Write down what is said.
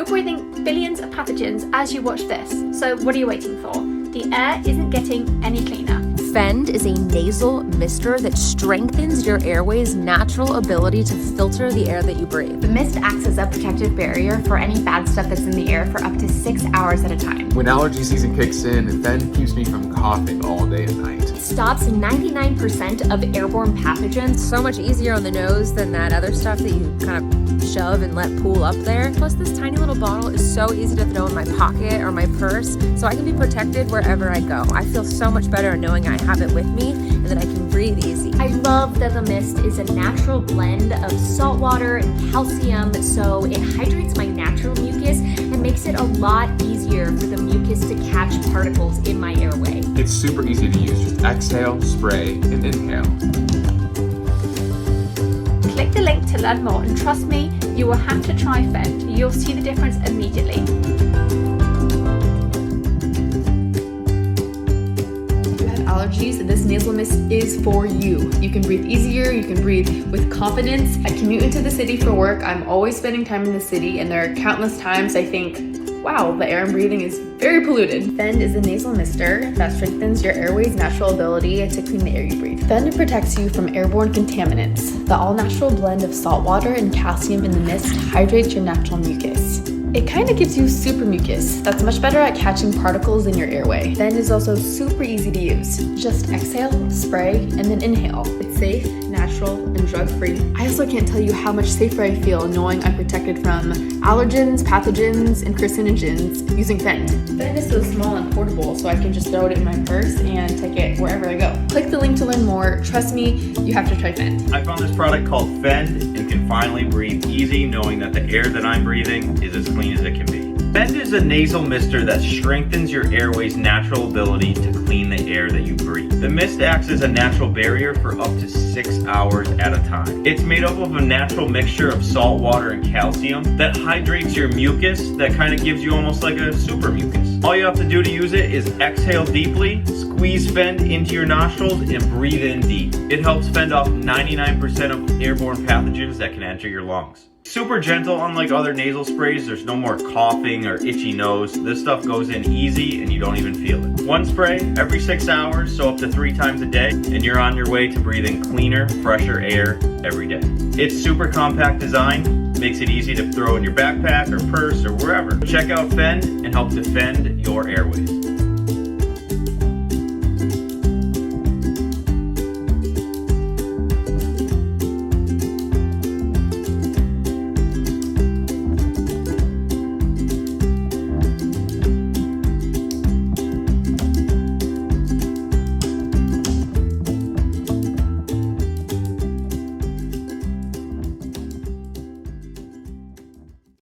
You're breathing billions of pathogens as you watch this. So what are you waiting for? The air isn't getting any cleaner. Fend is a nasal mister that strengthens your airways' natural ability to filter the air that you breathe. The mist acts as a protective barrier for any bad stuff that's in the air for up to 6 hours at a time. When allergy season kicks in, Fend keeps me from coughing all day and night. It stops 99% of airborne pathogens. So much easier on the nose than that other stuff that you kind of shove and let pool up there. Plus, this tiny little bottle is so easy to throw in my pocket or my purse, so I can be protected wherever I go. I feel so much better knowing I have it with me and that I can breathe easy. I love that the mist is a natural blend of salt water and calcium, so it hydrates my natural mucus and makes it a lot easier for the mucus to catch particles in my airway. It's super easy to use. Just exhale, spray, and inhale. Click the link to learn more, and trust me, you will have to try Fend. You'll see the difference immediately. Allergies, this nasal mist is for you. You can breathe easier, you can breathe with confidence. I commute into the city for work. I'm always spending time in the city, and there are countless times I think, wow, the air I'm breathing is very polluted. Fend is a nasal mister that strengthens your airway's natural ability to clean the air you breathe. Fend protects you from airborne contaminants. The all-natural blend of salt water and calcium in the mist hydrates your natural mucus. It kind of gives you super mucus that's much better at catching particles in your airway. Fend is also super easy to use. Just exhale, spray, and then inhale. It's safe, natural, and drug-free. I also can't tell you how much safer I feel knowing I'm protected from allergens, pathogens, and carcinogens using Fend. Fend is so small and portable, so I can just throw it in my purse and take it wherever I go. Click the link to learn more. Trust me, you have to try Fend. I found this product called Fend and can finally breathe easy knowing that the air that I'm breathing is as clean as it can be. Fend is a nasal mister that strengthens your airway's natural ability to clean the air that you breathe. The mist acts as a natural barrier for up to 6 hours at a time. It's made up of a natural mixture of salt water and calcium that hydrates your mucus, that kind of gives you almost like a super mucus. All you have to do to use it is exhale deeply, squeeze Fend into your nostrils, and breathe in deep. It helps fend off 99% of airborne pathogens that can enter your lungs. Super gentle, unlike other nasal sprays. There's no more coughing or itchy nose. This stuff goes in easy and you don't even feel it. One spray every 6 hours, so up to 3 times a day, and you're on your way to breathing cleaner, fresher air every day. Its super compact design makes it easy to throw in your backpack or purse or wherever. Check out Fend and help defend your airways.